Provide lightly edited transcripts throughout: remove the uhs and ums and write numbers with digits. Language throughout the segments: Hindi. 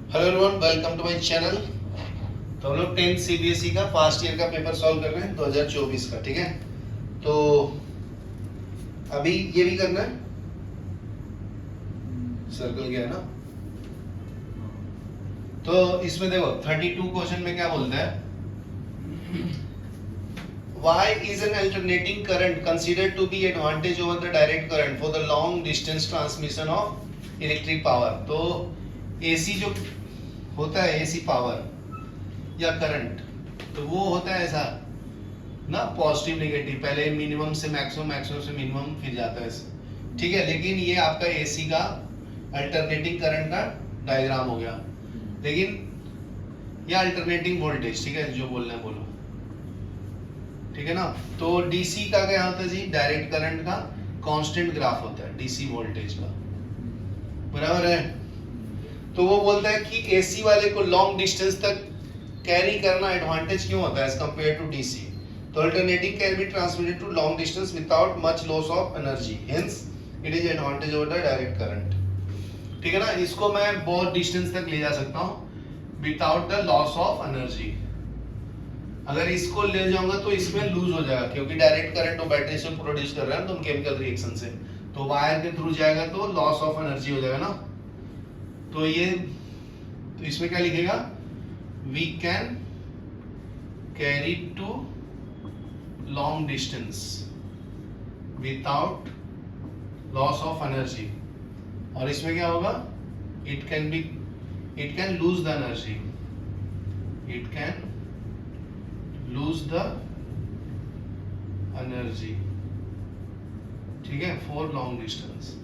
Hello everyone, welcome to my channel. तो हम लोग 10th सीबीएसई का फर्स्ट ईयर का पेपर सॉल्व कर रहे हैं 2024 का। ठीक है, तो अभी ये भी करना है। सर्कल गया ना, तो इसमें देखो 32 क्वेश्चन में क्या बोलता है, why is an alternating current considered to be advantage over the direct current for the long distance transmission of electric power। तो एसी जो होता है, एसी पावर या करंट, तो वो होता है ऐसा ना, पॉजिटिव नेगेटिव, पहले मिनिमम से मैक्सिमम, मैक्सिमम से मिनिमम, फिर जाता है ऐसे। ठीक है, लेकिन ये आपका एसी का अल्टरनेटिंग करंट का डायग्राम हो गया। लेकिन ये अल्टरनेटिंग वोल्टेज, ठीक है, जो बोलना है बोलो, ठीक है ना। तो डीसी का क्या होता है जी, डायरेक्ट करंट का कांस्टेंट ग्राफ होता है डीसी वोल्टेज का, बराबर है। तो वो बोलता है कि एसी वाले को लॉन्ग डिस्टेंस तक कैरी करना एडवांटेज क्यों होता है एज कंपेयर टू डीसी। तो alternating can be transmitted to long distance without much loss of energy, hence it is advantage over the direct current. ठीक है ना, इसको मैं बहुत डिस्टेंस तक ले जा सकता हूँ without the loss of energy. अगर इसको ले जाऊंगा तो इसमें लूज हो जाएगा, क्योंकि डायरेक्ट करंट तो बैटरी से प्रोड्यूस कर रहा है तुम केमिकल रिएक्शन से, तो वायर के थ्रू जाएगा तो लॉस ऑफ एनर्जी हो जाएगा ना। तो ये, तो इसमें क्या लिखेगा, we can carry to long distance without loss of energy. और इसमें क्या होगा, it can lose the energy, it can lose the energy. ठीक है, फॉर लॉन्ग डिस्टेंस।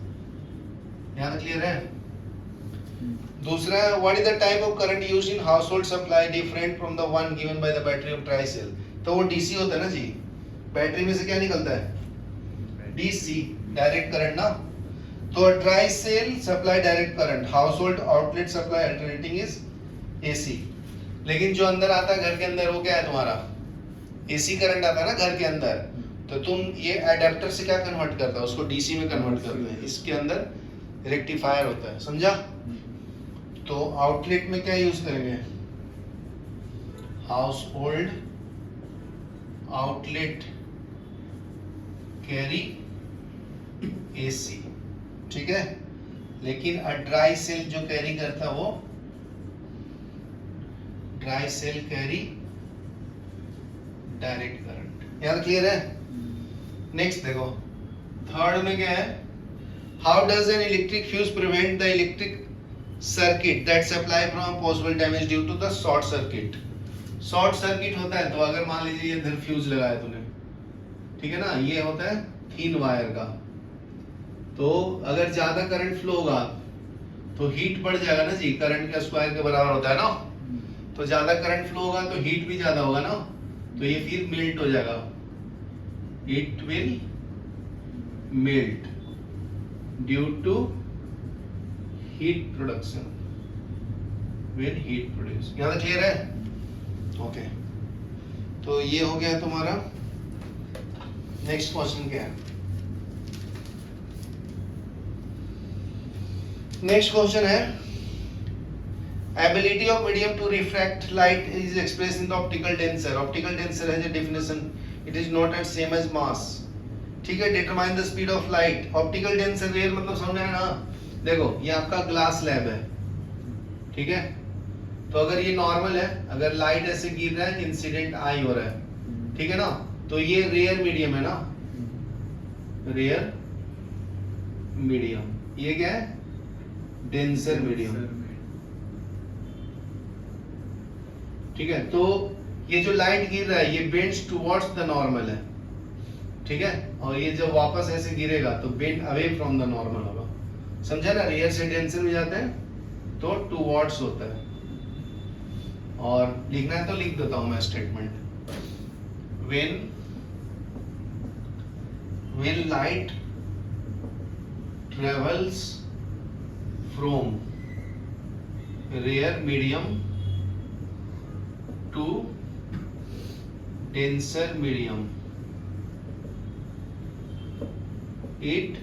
यहां तक क्लियर है। दूसरा, what is the type of current used in household supply different from the one given by the battery of dry cell. तो वो डीसी होता है ना जी, बैटरी में से क्या निकलता है, डीसी, डायरेक्ट करंट ना। तो dry cell supply direct current, household outlet supply alternating is AC. लेकिन जो अंदर आता है घर के अंदर, वो क्या है तुम्हारा, एसी करंट आता है ना घर के अंदर। तो तुम ये एडेप्टर से क्या कन्वर्ट करता है, उसको डीसी में कन्वर्ट करते हैं। इसके अंदर रेक्टिफायर होता है, समझा। तो आउटलेट में क्या यूज करेंगे, house hold outlet carry AC, ठीक है। लेकिन ड्राई सेल जो कैरी करता है, वो dry cell carry direct current. यार क्लियर है। नेक्स्ट देखो, थर्ड में क्या है, how does an electric fuse prevent the electric circuit that supply from possible damage due to the short circuit. Short circuit होता है, तो अगर मान लीजिए इधर फ्यूज लगाया तूने, ठीक है ना, ये होता है थिन वायर का, तो अगर ज्यादा करंट फ्लो होगा तो हीट बढ़ जाएगा ना जी, करंट का स्क्वायर के बराबर होता है ना। तो ज्यादा करंट फ्लो होगा तो हीट भी ज्यादा होगा ना, तो ये फिर मेल्ट हो जाएगा, it will melt due to heat production, when heat produce. यहां तक क्लियर है। ओके, तो ये हो गया तुम्हारा। नेक्स्ट क्वेश्चन क्या है, नेक्स्ट क्वेश्चन है, ability of medium to refract light is expressed in the optical tensor। optical tensor has a definition, it is not at same as mass। ठीक है, determine the speed of light। optical tensor rarer मतलब समझ आया ना। देखो ये आपका ग्लास स्लैब है, ठीक है, तो अगर ये नॉर्मल है, अगर लाइट ऐसे गिर रहा है, इंसिडेंट आई हो रहा है, ठीक है ना, तो ये रेयर मीडियम है ना, रेयर मीडियम। ये क्या है, डेंसर मीडियम। ठीक है, तो ये जो लाइट गिर रहा है, ये बेंड्स टुवर्ड्स द नॉर्मल है, ठीक है, और ये जब वापस ऐसे गिरेगा तो bend away from the normal होगा, समझा ना। रेयर से डेंसर में जाते हैं तो टुवर्ड्स होता है। और लिखना है तो लिख देता हूं मैं statement, when light travels from rare medium to denser medium, it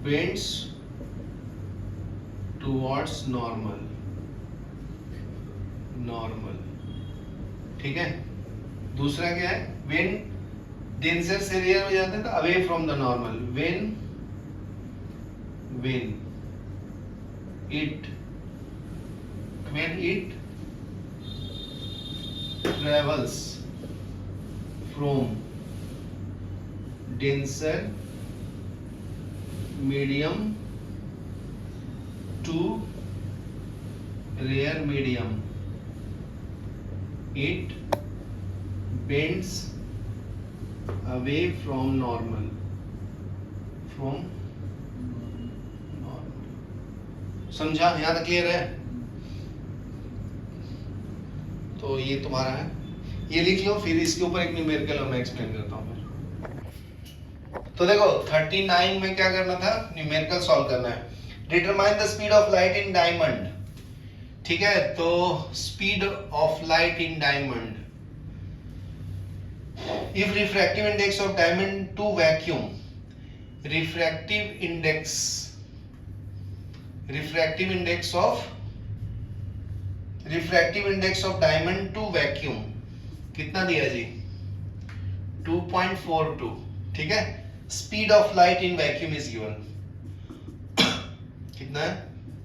bends towards normal, ठीक है। दूसरा क्या है, व्हेन डेंसर से रेयर हो जाता है तो away from the normal, when it travels from denser medium to rare medium, it bends away from normal, समझा? यहाँ तक क्लियर है? तो ये तुम्हारा है, ये लिख लो, फिर इसके ऊपर एक न्यूमेरिकल मैं एक्सप्लेन करता हूँ। तो देखो 39 में क्या करना था, न्यूमेरिकल सॉल्व करना है। Determine the speed of light in diamond, ठीक है। तो speed of light in diamond, if refractive index of diamond to vacuum, refractive index of diamond to vacuum कितना दिया जी, 2.42, ठीक है। Speed of light in vacuum is given, कितना है,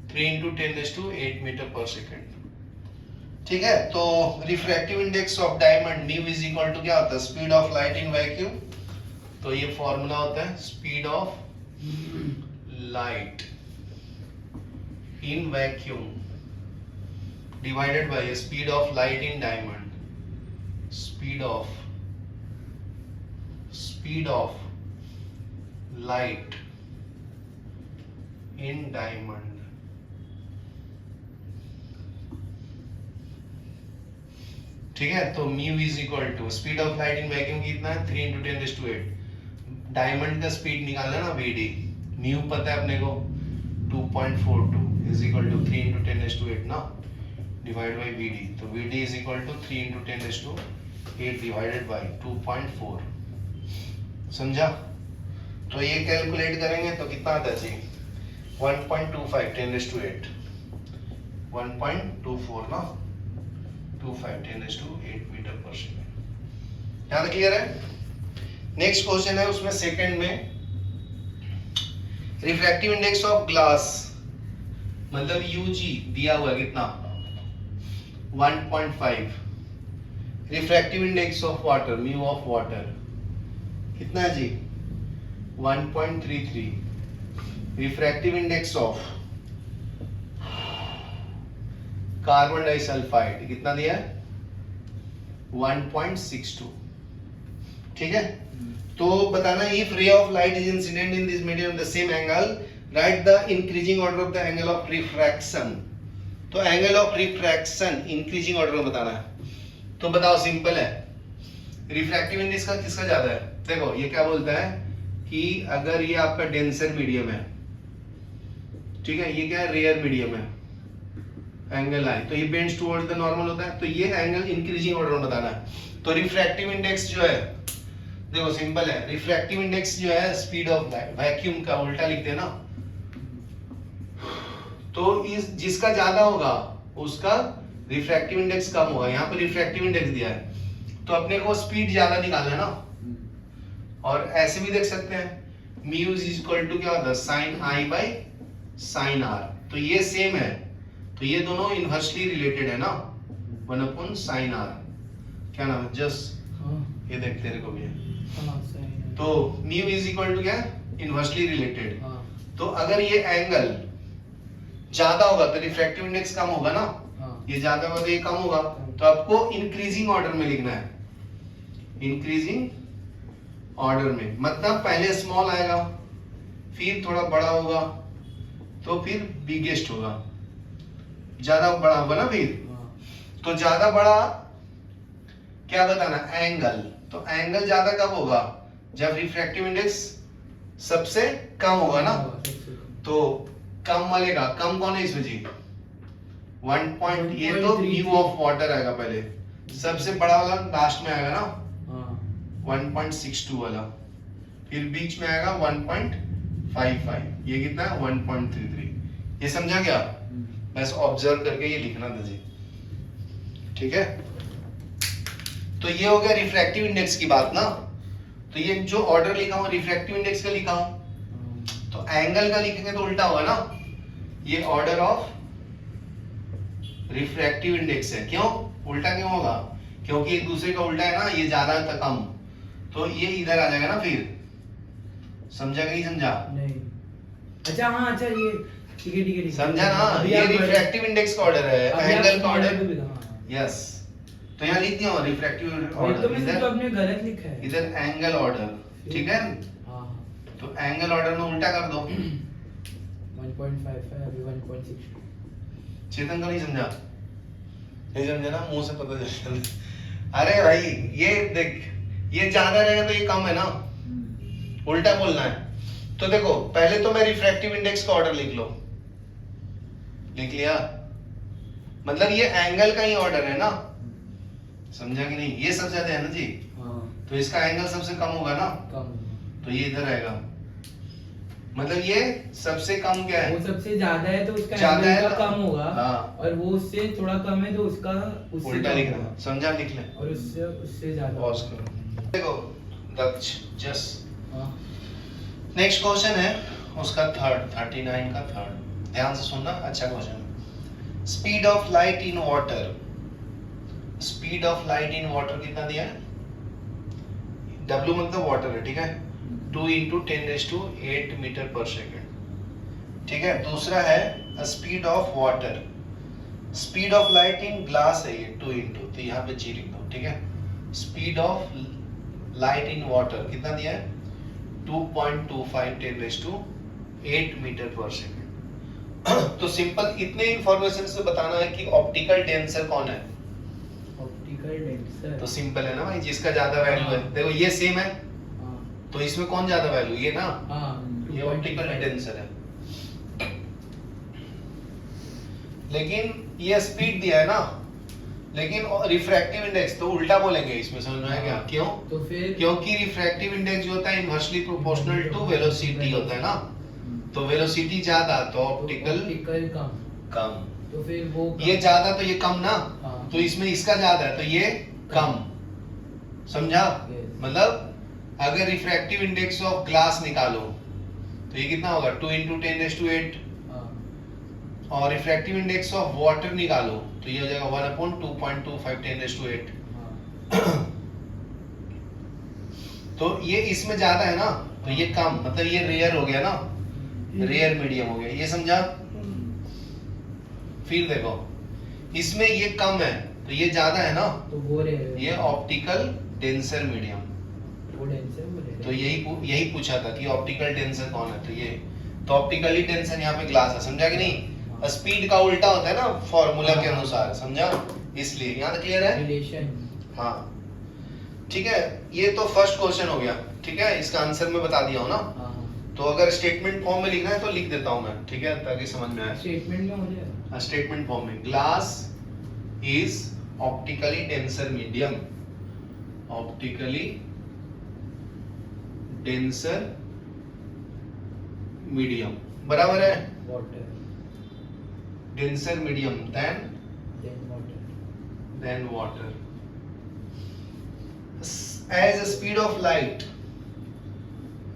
3 × 10⁸ मीटर पर सेकेंड, ठीक है। तो refractive index of diamond mu is equal to क्या होता है, speed of light in vacuum. तो ये फॉर्मूला होता है speed of light in vacuum divided by speed of light in diamond, speed of light in diamond, ठीक है। तो mu is equal to speed of light in vacuum कितना है, 3 × 10⁸। डायमंड का स्पीड निकालना ना, वीडी, म्यू पता है अपने को 2.42 is equal to 3 × 10⁸ ना, divided by VD। तो VD is equal to 3 × 10⁸ divided by 2.4, समझा? तो ये कैलकुलेट करेंगे तो कितना आता है जी, 1.25 10⁸, 1.24 ना, 25 10⁸ मीटर पर सेकेंड। यहाँ तक क्लियर है? नेक्स्ट क्वेश्चन है, उसमें सेकंड में रिफ्रैक्टिव इंडेक्स ऑफ ग्लास, मतलब यूजी दिया हुआ कितना, 1.5। Refractive index of water, mu of water कितना है जी, 1.33। Refractive index of carbon disulphide कितना दिया है, 1.62, ठीक है। तो बताना, if ray of light is incident in this medium the same angle, right the increasing order of the angle of refraction. तो angle of refraction increasing order में बताना है। तो बताओ, सिंपल है, रिफ्रैक्टिव इंडेक्स का किसका ज्यादा है। देखो ये क्या बोलता है कि अगर ये आपका डेंसर मीडियम है, ठीक है, ये क्या है, रेयर मीडियम है, एंगल आई, तो ये बेंड्स टुवर्ड्स द नॉर्मल होता है, तो ये एंगल इंक्रीजिंग ऑर्डर में बताना है। तो रिफ्रैक्टिव इंडेक्स जो है, देखो सिंपल है, रिफ्रैक्टिव इंडेक्स जो है स्पीड ऑफ लाइट, वैक्यूम का उल्टा लिखते हैं ना, तो इस जिसका ज्यादा होगा उसका रिफ्रैक्टिव इंडेक्स कम होगा। यहाँ पर रिफ्रैक्टिव इंडेक्स दिया है तो अपने को स्पीड ज्यादा निकालना है ना, और ऐसे भी देख सकते हैं, म्यू इज इक्वल टू क्या होता है, sine i by sine r. तो ये सेम है, तो ये दोनों इनवर्सली रिलेटेड है ना, 1/sin r, क्या नाम है, जस्ट ये देख तेरे को भी है। तो म्यू इज इक्वल टू क्या, इनवर्सली रिलेटेड। तो अगर ये एंगल ज्यादा होगा तो रिफ्रैक्टिव इंडेक्स कम होगा ना, ये ज्यादा होगा तो ये कम होगा। तो आपको इंक्रीजिंग ऑर्डर में लिखना है, इंक्रीजिंग ऑर्डर में, मतलब पहले स्मॉल आएगा, फिर थोड़ा बड़ा होगा, तो फिर बिगेस्ट होगा, ज्यादा बड़ा होगा ना फिर। तो ज्यादा बड़ा क्या बताना, एंगल। तो एंगल ज्यादा कब होगा, जब रिफ्रैक्टिव इंडेक्स सबसे कम होगा ना। तो कम वाले का, कम कौन है इसमें जी, 1 पॉइंट, ये तो म्यू ऑफ वाटर आएगा पहले, सबसे बड़ा वाला लास्ट में आएगा ना, 1.62 वाला, फिर बीच में आएगा 1.55, ये कितना है 1.33, ये समझा क्या? बस ऑब्जर्व करके ये लिखना था जी, ठीक है। तो ये हो गया रिफ्रैक्टिव इंडेक्स की बात ना। तो ये जो ऑर्डर लिखा हूं रिफ्रैक्टिव इंडेक्स का लिखा हूं, तो एंगल का लिखेंगे तो उल्टा होगा ना। ये ऑर्डर ऑफ रिफ्रैक्टिव इंडेक्स है। क्यों उल्टा क्यों होगा? क्योंकि एक दूसरे का उल्टा है ना, ये ज्यादा था कम, तो ये इधर आ जाएगा ना फिर। समझा कि नहीं समझा? नहीं। अच्छा हाँ, अच्छा ये ठीक है ठीक है समझा ना। ये रिफ्रैक्टिव इंडेक्स का ऑर्डर है, एंगल का ऑर्डर। यस, तो यहाँ लिख दिया हूँ रिफ्रैक्टिव ऑर्डर, इधर तो आपने गलत लिखा है, इधर एंगल ऑर्डर, ठीक है। हाँ तो एंगल ऑर्डर में उल्टा कर दो। 1.55 अभी 1.6। चेतन को नहीं समझा? नहीं समझा ना, मुंह से पता चल। अरे भाई ये देख, ये ज्यादा रहेगा तो ये कम है ना, उल्टा बोलना है। तो देखो पहले तो मैं रिफ्रैक्टिव इंडेक्स का ऑर्डर लिख लो, लिख लिया, मतलब ये एंगल का ही ऑर्डर है ना। समझा कि नहीं? ये सबसे ज्यादा है ना जी, तो इसका एंगल सबसे कम होगा ना, तो ये इधर आएगा। मतलब ये सबसे कम क्या है? वो सबसे ज्यादा है तो उसका ज्यादा है एंगल तो का कम होगा, हाँ। और वो उससे थोड़ा कम है तो उसका उससे उल्टा कम लिखना, होगा। समझा? लिख ले, और उससे उससे ज्यादा। पॉज करो। देखो दक्ष जस्ट हाँ। नेक्स्ट क्वेश्चन है उसका थर्ड, 39 का थर्ड। ध्यान से सुनना, अच्छा क्वेश्चन है। Speed of light in water, speed of light in water कितना दिया है? W मतलब वाटर है, ठीक है। 2 × 10⁸ मीटर पर सेकेंड, ठीक है। दूसरा है speed of water, speed of light in glass है ये 2 × तो यहाँ पे जी लिख दो, ठीक है। Speed of light in water कितना दिया है? 2.25 10⁸ मीटर पर सेकेंड। तो सिंपल इतने इंफॉर्मेशन से बताना है कि ऑप्टिकल डेंसर कौन है। ऑप्टिकल डेंसर तो सिंपल है ना भाई, जिसका ज्यादा वैल्यू है। देखो ये सेम है, तो इसमें कौन ज्यादा वैल्यू? ये ना, ये ऑप्टिकल डेंसर है। लेकिन ये स्पीड दिया है ना, लेकिन रिफ्रैक्टिव इंडेक्स तो उल्टा बोलेंगे इसमें, समझ में आया क्या? क्यों? तो फिर क्योंकि रिफ्रैक्टिव इंडेक्स जो होता है इनवर्सली प्रोपोर्शनल टू वेलोसिटी होता है ना, तो वेलोसिटी ज्यादा तो ऑप्टिकल कम। कम। तो फिर वो ये ज्यादा तो ये कम ना, हाँ। तो इसमें इसका ज्यादा है तो ये कम। समझा? Yes. मतलब अगर रिफ्रैक्टिव इंडेक्स ऑफ ग्लास निकालो तो ये कितना होगा? 2 × 10⁸, और रिफ्रैक्टिव इंडेक्स ऑफ वाटर निकालो तो ये हो जाएगा 1/2.25 10⁸। तो ये इसमें ज्यादा है ना, तो ये कम, मतलब ये रेयर हो गया ना, रेयर मीडियम हो गया। ये समझा? फिर देखो इसमें ये कम है तो ये ज्यादा है ना, तो वो रेयर, ये ऑप्टिकल डेंसर मीडियम। वो डेंसर वो रेयर। तो यही पूछा था कि ऑप्टिकल डेंसर कौन है, तो ये तो ऑप्टिकली डेंसर यहाँ पे ग्लास है। समझा कि नहीं? स्पीड का उल्टा होता है ना फॉर्मूला के अनुसार, समझा? इसलिए यहाँ तक क्लियर है? रिलेशन। हाँ ठीक है, ये तो फर्स्ट क्वेश्चन हो गया, ठीक है। इसका आंसर मैं बता दिया हूँ ना, तो अगर स्टेटमेंट फॉर्म में लिखना है तो लिख देता हूँ मैं, ठीक है, ताकि समझ में आए। स्टेटमेंट में हो जाएगा। स्टेटमेंट फॉर्म में glass is optically denser medium, optically denser medium बराबर है water, denser medium than than water. As a speed of light,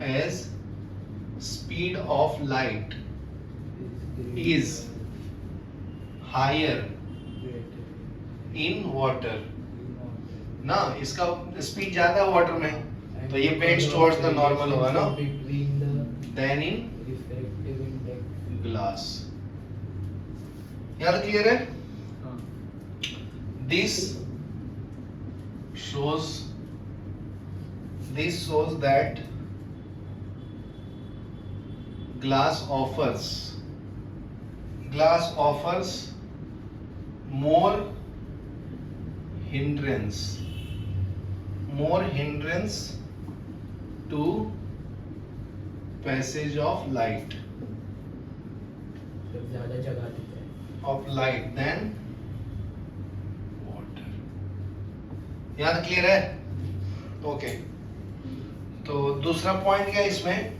as speed of light is higher in water, ना इसका स्पीड ज्यादा है वाटर में, तो ये bends towards the normal होगा ना, between the than in refractive index glass। यहाँ तक क्लियर है? This shows that glass offers more hindrance to passage of light ज्यादा जगह देता है of light than water। यहाँ तक क्लियर है? ओके तो दूसरा पॉइंट क्या है इसमें?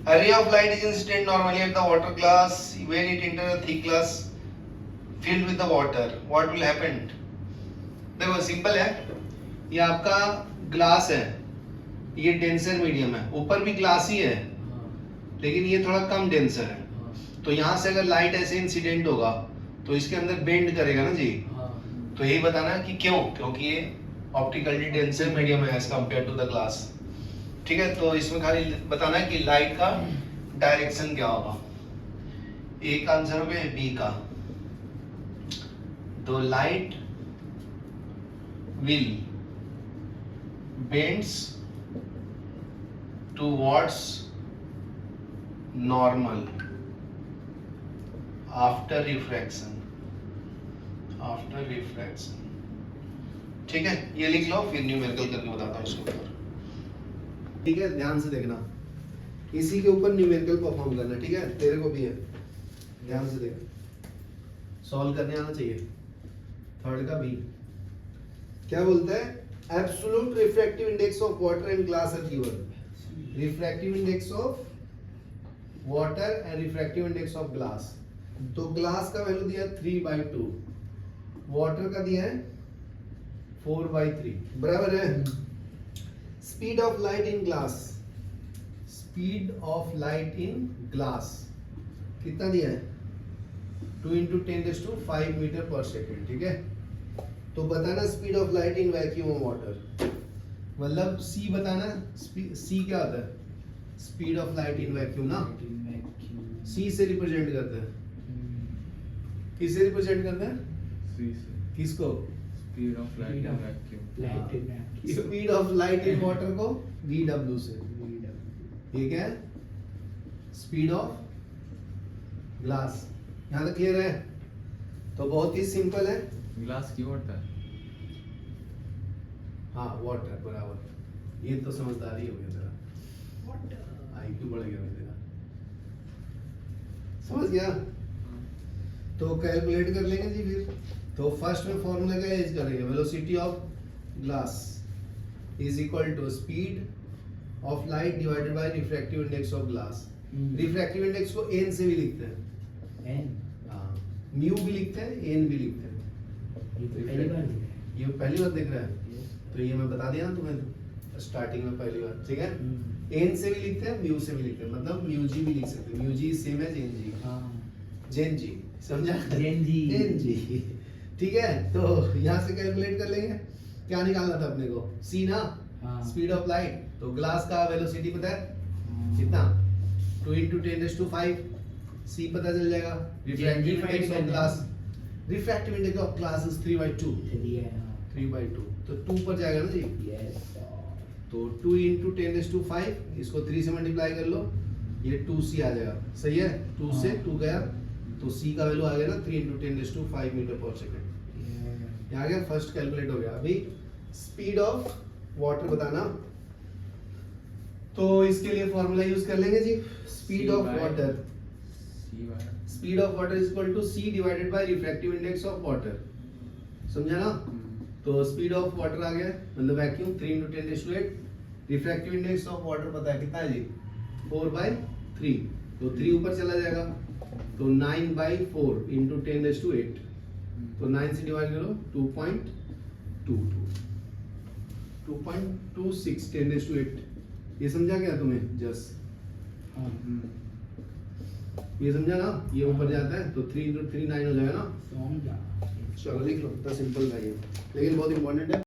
A ray of light is incident normally at the water glass when it enters a thick glass filled with the water. What will happen? देखो सिंपल है, ये आपका ग्लास है, ये डेंसर मीडियम है, ऊपर भी ग्लास ही है लेकिन ये थोड़ा कम डेंसर है, तो यहाँ से अगर लाइट ऐसे इंसिडेंट होगा तो इसके अंदर बेंड करेगा ना जी, तो यही बताना है कि क्यों, क्योंकि ये ऑप्टिकली डेंसर मीडियम है as compare to the glass. ठीक है, तो इसमें खाली बताना है कि लाइट का डायरेक्शन क्या होगा। एक आंसर हो गया बी का, तो light will bends towards normal after refraction। ठीक है, ये लिख लो, फिर न्यूमेरिकल करके बताता हूँ इसके ऊपर। ठीक है, ध्यान से देखना, इसी के ऊपर न्यूमेरिकल परफॉर्म करना। ठीक है, तेरे को भी है, ध्यान से देखना, सॉल्व करने आना चाहिए। थर्ड का बी क्या बोलता है? Absolute refractive index of water and glass are given. Refractive index of water and refractive index of glass, तो ग्लास का वैल्यू दिया 3/2, वाटर का दिया है 4/3, बराबर है। Speed of light in glass, speed of light in glass कितना दिया है? 2 × 10⁵ मीटर पर सेकेंड। ठीक है, तो बताना speed of light in vacuum of water, मतलब सी बताना। सी क्या होता है? Speed of light in vacuum ना, सी से रिप्रेजेंट करते हैं। किससे रिप्रेजेंट करते हैं? सी से। किसको? Speed of light in vacuum. Speed of light in water को VW से। ये क्या है? Speed of glass. यहाँ तक क्लियर है? तो बहुत ही सिंपल है। ग्लास की वाटर। हाँ, वाटर बराबर, ये तो समझदारी हो गया तेरा, IQ बढ़ गया तेरा, समझ गया? तो कैलकुलेट कर लेंगे जी फिर। तो फर्स्ट में फॉर्मूला क्या यूज करेंगे? Velocity of glass is equal to speed of light divided by refractive index of glass. Refractive index को n से भी लिखते हैं, म्यू भी लिखते हैं, n भी लिखते हैं। ये पहली बार देख रहा है, तो ये मैं बता दिया ना तुम्हें स्टार्टिंग में पहली बार। ठीक है, n से भी लिखते हैं, म्यू से भी लिखते हैं, मतलब म्यू जी भी लिख सकते हैं। म्यू जी सेम है जेन जी। जेन जी, समझा? जेन जी। ठीक है, तो यहाँ से कैलकुलेट कर लेंगे। क्या निकालना था अपने को? सी ना, स्पीड ऑफ लाइट। तो ग्लास का वेलोसिटी पता है कितना? 2 × 10⁵। सी पता चल जाएगा। Refractive index of glass, refractive index of glass is 3/2। 3/2, तो 2 पर जाएगा ना जी। तो 2 × 10⁵, इसको 3 से मल्टीप्लाई कर लो, ये 2c आ जाएगा। सही है, 2 से 2 गया, तो c का वैल्यू आ गया ना 3 × 10⁵ मीटर पर सेकेंड। आ गया, फर्स्ट कैलकुलेट हो गया। अभी स्पीड ऑफ वाटर बताना, तो इसके लिए फॉर्मूला यूज कर लेंगे जी। Speed of water, speed of water is equal to c divided by refractive index of water. समझा ना? तो स्पीड ऑफ वाटर आ गया, मतलब vacuum 3 × 10⁸। Refractive index of water पता है कितना है जी? 4/3, तो 3 ऊपर चला जाएगा, तो 9/4 × 10⁸। तो 9 से डिवाइड करो, 2.26 10⁸। ये समझा क्या तुम्हें? जस्ट ये समझा ना? ये ऊपर जाता है तो 3 × 3 9 हो जाएगा ना। चलो लिख लो, इतना सिंपल था ये, लेकिन बहुत इंपॉर्टेंट है।